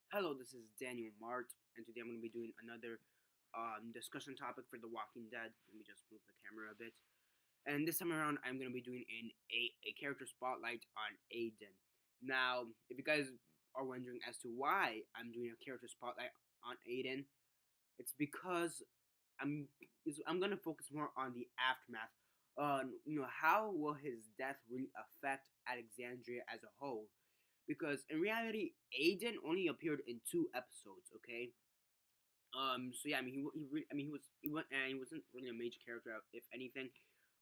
Hello, this is Daniel Mart, and today I'm going to be doing another discussion topic for The Walking Dead. Let me just move the camera a bit. And this time around, I'm going to be doing a character spotlight on Aiden. Now, if you guys are wondering as to why I'm doing a character spotlight on Aiden, it's because I'm I'm going to focus more on the aftermath. How will his death really affect Alexandria as a whole? Because in reality, Aiden only appeared in 2 episodes. Okay. So yeah, I mean, he wasn't really a major character, if anything.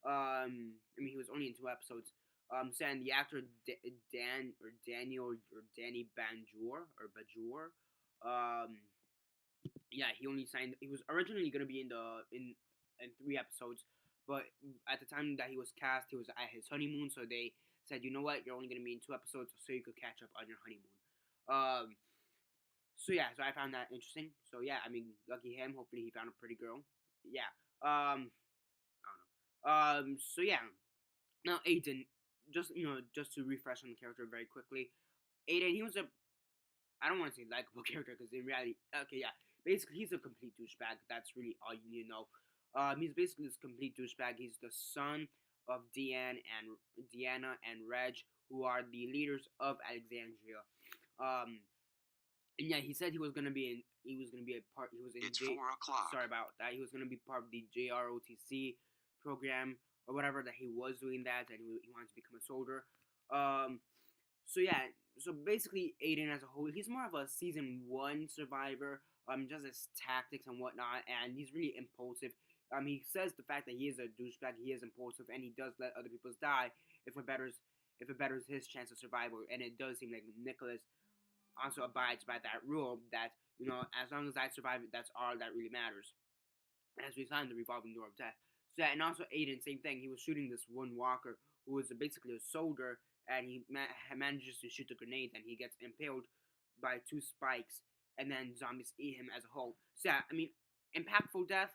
I mean, he was only in 2 episodes. And the actor Daniel or Danny Bajor. Um, yeah, he only signed. He was originally gonna be in 3 episodes, but at the time that he was cast, he was at his honeymoon. So they said, you know what, you're only gonna be in 2 episodes, so you could catch up on your honeymoon. So yeah, so I found that interesting. So yeah, I mean, lucky him. Hopefully, he found a pretty girl. Yeah. I don't know. So yeah. Now Aiden, just to refresh on the character very quickly. Aiden, he was a I don't want to say likable character because in reality, okay, yeah, basically he's a complete douchebag. That's really all you need to know. He's basically this complete douchebag. He's the son of Deanna and Reg, who are the leaders of Alexandria. Um, and yeah, he said he was gonna be in. He was gonna be a part. He was in. It's 4 o'clock. Sorry about that. He was gonna be part of the JROTC program or whatever that he was doing that, and he wanted to become a soldier. Um, so yeah, so basically, Aiden as a whole, he's more of a season 1 survivor. Just his tactics and whatnot, and he's really impulsive. He says the fact that he is a douchebag, he is impulsive, and he does let other people die if it betters his chance of survival. And it does seem like Nicholas also abides by that rule that as long as I survive, that's all that really matters. As we saw in the revolving door of death. So yeah, and also Aiden, same thing. He was shooting this one walker who was basically a soldier, and he manages to shoot the grenade, and he gets impaled by 2 spikes, and then zombies eat him as a whole. So yeah, I mean, impactful death.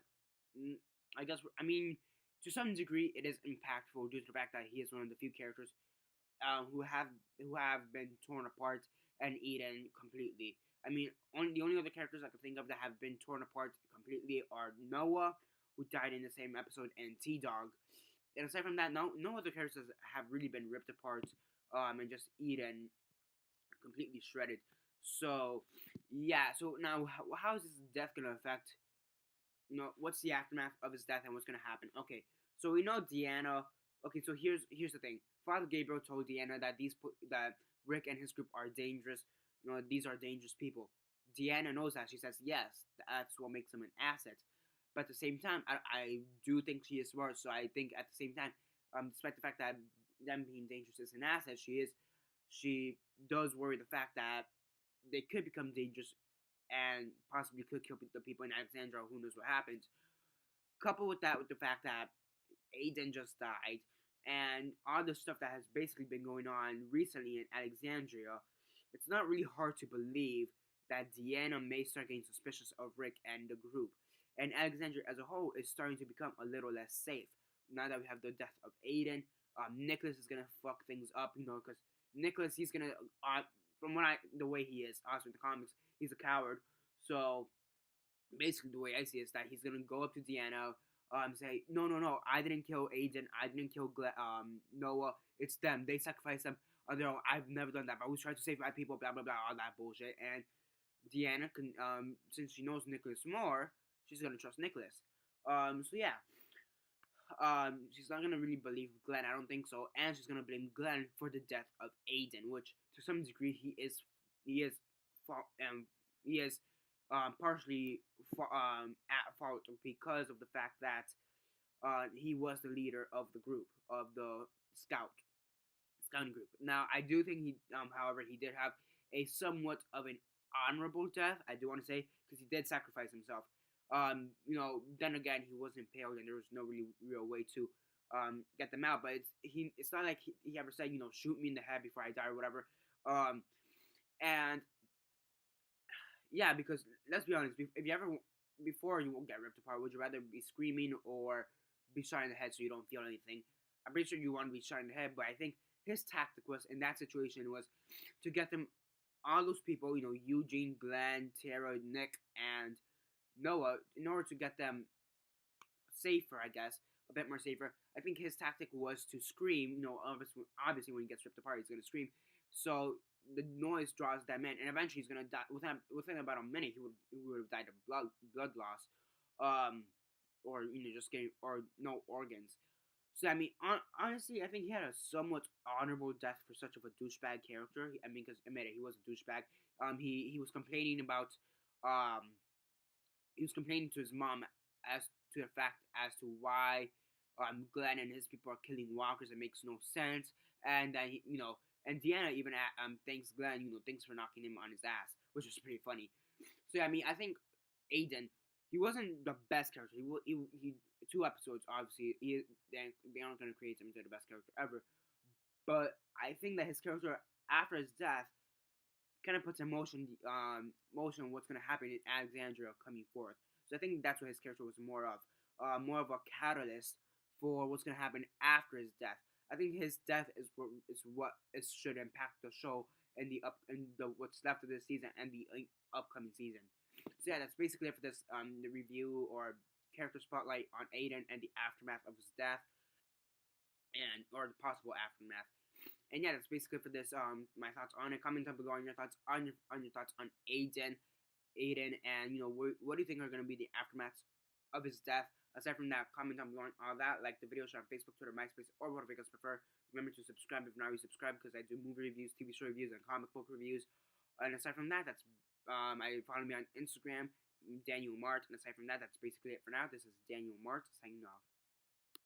I guess I mean to some degree it is impactful due to the fact that he is one of the few characters who have been torn apart and eaten completely. I mean, the only other characters I can think of that have been torn apart completely are Noah, who died in the same episode, and T Dog. And aside from that, no other characters have really been ripped apart and just eaten completely shredded. So yeah, so now how is this death gonna affect? What's the aftermath of his death and what's gonna happen? Okay, so we know Deanna. Okay, so here's the thing. Father Gabriel told Deanna that that Rick and his group are dangerous. These are dangerous people. Deanna knows that. She says yes. That's what makes them an asset. But at the same time, I do think she is smart. So I think at the same time, despite the fact that them being dangerous is an asset, she does worry the fact that they could become dangerous and possibly could kill the people in Alexandria. Who knows what happens? Coupled with that, with the fact that Aiden just died, and all the stuff that has basically been going on recently in Alexandria, it's not really hard to believe that Deanna may start getting suspicious of Rick and the group. And Alexandria as a whole is starting to become a little less safe. Now that we have the death of Aiden, Nicholas is gonna fuck things up, because Nicholas, he's gonna, from the way he is, also in the comics, he's a coward. So basically the way I see it is that he's gonna go up to Deanna, say, no, no, no, I didn't kill Aiden, I didn't kill Noah, it's them, they sacrificed them. I've never done that. I was trying to save my people, blah blah blah, all that bullshit. And Deanna can, since she knows Nicholas more, she's gonna trust Nicholas. So yeah, she's not gonna really believe Glenn. I don't think so, and she's gonna blame Glenn for the death of Aiden, which to some degree he is fault he is partially at fault because of the fact that he was the leader of the group of the scouting group. Now I do think however, he did have a somewhat of an honorable death. I do want to say because he did sacrifice himself. Then again, he was impaled, and there was no really real way to get them out. But it's not like he ever said, shoot me in the head before I die or whatever. And yeah, because let's be honest, if you ever before you won't get ripped apart, would you rather be screaming or be shot in the head so you don't feel anything? I'm pretty sure you want to be shot in the head, but I think his tactic was in that situation was to get them all those people, Eugene, Glenn, Tara, Nick, and Noah, in order to get them safer, I guess, a bit more safer. I think his tactic was to scream. Obviously when he gets ripped apart, he's gonna scream. So the noise draws them in, and eventually he's gonna die. Within about a minute, he would have died of blood loss, or just getting or no organs. So I mean, honestly, I think he had a somewhat honorable death for such of a douchebag character. I mean, because admit it, he was a douchebag. He was complaining about um he was complaining to his mom as to the fact as to why Glenn and his people are killing walkers. It makes no sense. And then and Deanna even thanks Glenn, thanks for knocking him on his ass, which was pretty funny. So yeah, I mean, I think Aiden, he wasn't the best character. He 2 episodes obviously. They aren't gonna create him into the best character ever. But I think that his character after his death kind of puts motion on what's going to happen in Alexandria coming forth. So I think that's what his character was more of a catalyst for what's going to happen after his death. I think his death is what should impact the show in the what's left of this season and the upcoming season. So yeah, that's basically it for this the review or character spotlight on Aiden and the aftermath of his death and or the possible aftermath. And yeah, that's basically for this. My thoughts on it. Comment down below on your thoughts on your thoughts on Aiden, and what do you think are going to be the aftermaths of his death? Aside from that, comment down below on all that. Like the video, share on Facebook, Twitter, MySpace, or whatever you guys prefer. Remember to subscribe if not already subscribed, because I do movie reviews, TV show reviews, and comic book reviews. And aside from that, that's I follow me on Instagram, Daniel Mart. And aside from that, that's basically it for now. This is Daniel Mart signing off.